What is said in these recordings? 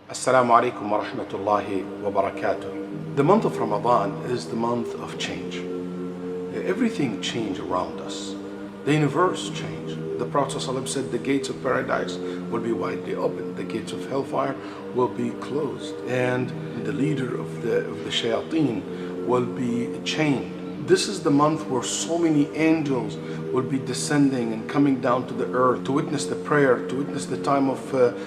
Assalamu alaikum wa rahmatullahi wa barakatuh. The month of Ramadan is the month of change. Everything changed around us. The universe changed. The Prophet ﷺ said the gates of paradise will be widely open, the gates of hellfire will be closed, and the leader of the shayateen will be chained. This is the month where so many angels will be descending and coming down to the earth to witness the prayer, to witness the time of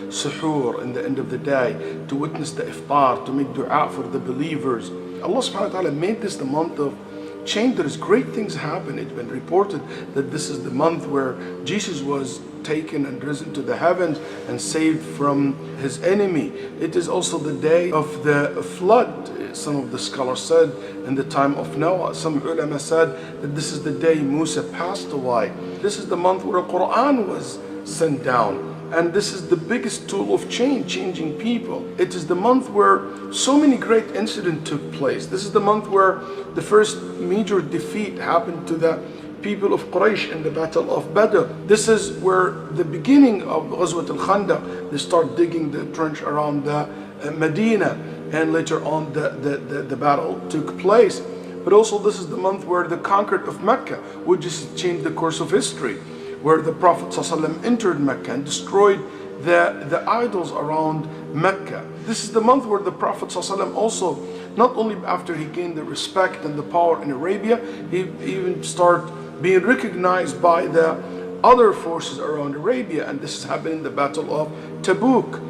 suhoor in the end of the day, to witness the iftar, to make dua for the believers. Allah subhanahu wa ta'ala made this the month of change. There is great things happen. It's been reported that this is the month where Jesus was taken and risen to the heavens and saved from his enemy. It is also the day of the flood. Some of the scholars said in the time of Noah. Some ulama said that this is the day Musa passed away. This is the month where the Quran was sent down. And this is the biggest tool of change, changing people. It is the month where so many great incidents took place. This is the month where the first major defeat happened to the people of Quraysh in the Battle of Badr. This is where the beginning of Ghazwat al-Khandaq, they start digging the trench around the Medina, and later on the battle took place. But also this is the month where the conquered of Mecca, which just changed the course of history, where the Prophet ﷺ entered Mecca and destroyed the idols around Mecca. This is the month where the Prophet ﷺ also, not only after he gained the respect and the power in Arabia, he even started being recognized by the other forces around Arabia, and this is happening in the Battle of Tabuk,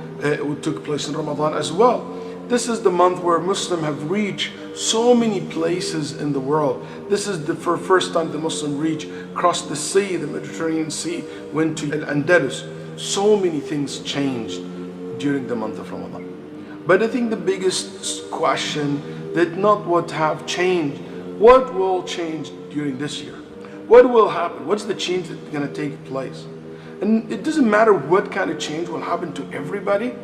which took place in Ramadan as well. This is the month where Muslims have reached so many places in the world. This is the first time the Muslim crossed the sea, the Mediterranean Sea, went to Al-Andalus. So many things changed during the month of Ramadan. But I think the biggest question that not what have changed, what will change during this year? What will happen? What's the change that's going to take place? And it doesn't matter what kind of change will happen to everybody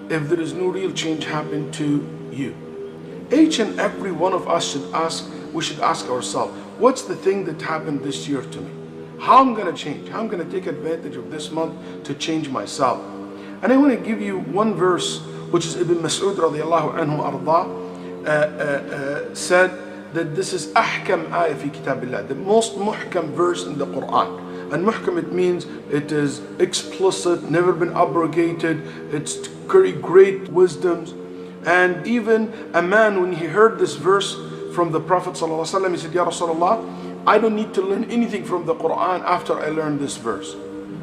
if there is no real change happen to you. Each and every one of us we should ask ourselves, what's the thing that happened this year to me? How I'm going to change? How I'm going to take advantage of this month to change myself? And I want to give you one verse, which is Ibn Mas'ud radiallahu anhu arda, said that this is ahkam ayah fi kitabillah, the most muhkam verse in the Quran. And muhkam, it means it is explicit, never been abrogated, it's very great wisdoms. And even a man, when he heard this verse from the Prophet ﷺ, he said, Ya Rasulullah, I don't need to learn anything from the Quran after I learn this verse.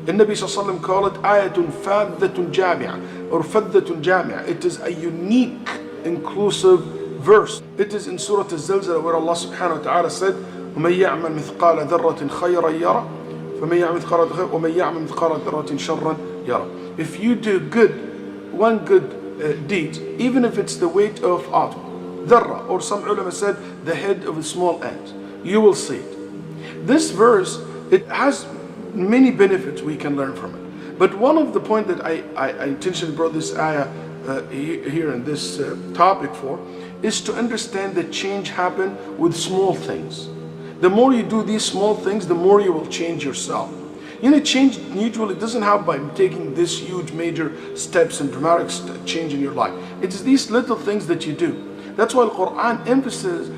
The Nabi ﷺ called it ayatun faddatun jami'a, or faddatun jami'a. It is a unique, inclusive verse. It is in Surah Al-Zalzala where Allah subhanahu wa ta'ala said, وَمَن يَعْمَلْ مِثْقَالَ ذَرَّةٍ خَيْرًا يَرَى وَمَن يَعْمَلْ مِثْقَالَ ذَرَّةٍ شَرًّا يَرَى. If you do one good deed, even if it's the weight of atom, dharra, or some ulama said the head of a small ant, you will see it. This verse, it has many benefits we can learn from it. But one of the points that I intentionally brought this ayah here in this topic for is to understand that change happens with small things. The more you do these small things, the more you will change yourself. You know, change usually doesn't happen by taking this huge major steps and dramatic change in your life. It's these little things that you do. That's why the Quran emphasizes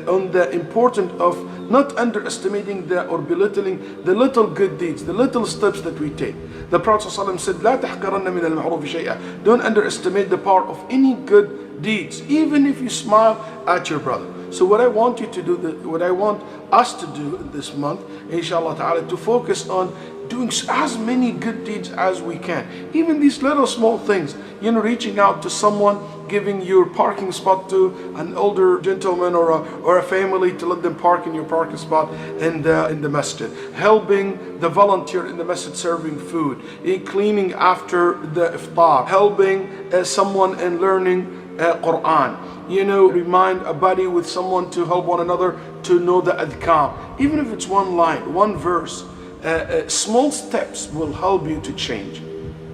on the importance of not underestimating or belittling the little good deeds, the little steps that we take. The Prophet ﷺ said, لا تحقرن من المعروف شيئا. Don't underestimate the power of any good deeds, even if you smile at your brother. So what I want you to do, what I want us to do this month, inshallah ta'ala, to focus on doing as many good deeds as we can. Even these little small things, you know, reaching out to someone, giving your parking spot to an older gentleman or a family to let them park in your parking spot in the masjid. Helping the volunteer in the masjid serving food, cleaning after the iftar, helping someone in learning Quran. You know, remind a buddy with someone to help one another to know the adhkar. Even if it's one line, one verse, small steps will help you to change.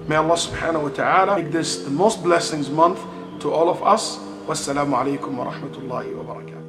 May Allah subhanahu wa ta'ala make this the most blessings month to all of us. Wassalamu alaikum wa rahmatullahi wa barakatuh.